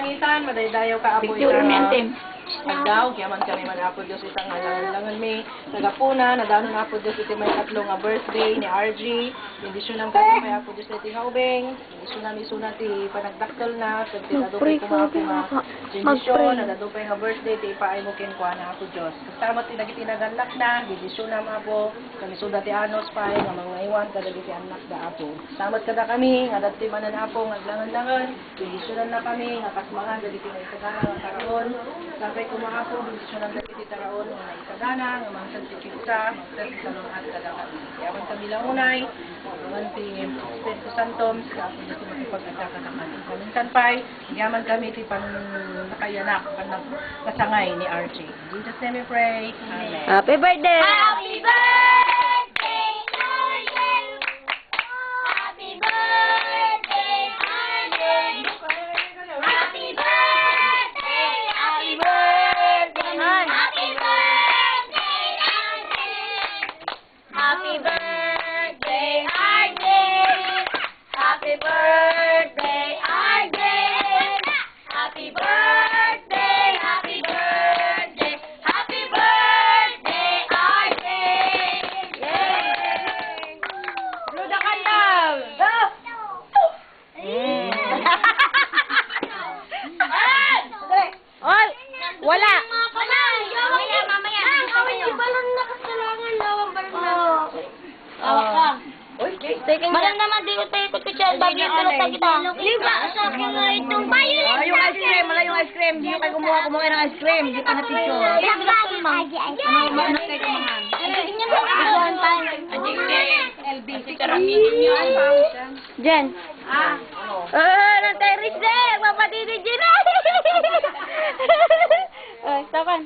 kalangitan, madaydayaw ka apo Picture ita. niyan, Tim. Pagdaw, kiyaman kami man apo Diyos isang langan may nagapuna, nadano na apo Diyos iti may katlo nga birthday ni RG. Bendisyon ang kami may apo Diyos iti haubeng. Bendisyon na misuna ti panagdaktol na, sa tinadupay ko mga apo nga. Bendisyon, nadadupay nga birthday, ti ipaay mo kinkwa na apo Diyos. Kastamot tinagitinaganlak na, bendisyon na mga apo, kami suda ti anos pa, nga mga iwan, kadagiti anak da apo. Kastamot kada kami, nga dati manan apo, nga langan-langan, bendisyonan na kami, nga kasmangan, dagiti na isagana, nga karoon. Sabay ko mga po, bendisyon ang dagiti taraon, nga isagana, nga mga santikitsa, mga santikitsa at kada kami. Yaman kami lang unay, mga ti Espiritu Santom, sa apo dito makipag-ataka naman. Kaminsan pa'y, yaman kami ti pan nakayanak, pan kasangay ni RJ. In Jesus' name we pray. Amen. Happy birthday! Happy birthday, Arjen! Happy birthday, Arjen! Happy birthday, happy birthday, happy birthday, Arjen! Happy birthday, Arjen! Happy birthday, Arjen! Happy birthday, happy birthday, happy birthday, Arjen! Yay! Luda ka lang! Oy! Wala! Mamaya, mamaya. Ang balon na kasalangan daw ang balon na. Awak ka. Malang naman di ko tayo kutsyan, babi yung tulad kita. Liba, sa akin nga itong violet. Yung ice cream! Wala yung ice cream! Hindi kayo kumuha ng ice cream! Hindi pa na-picture! Ano kayo kumahan? LB, si Karaminin yun. Jen! Nang terrace din! Papatid din Jen! Tapan!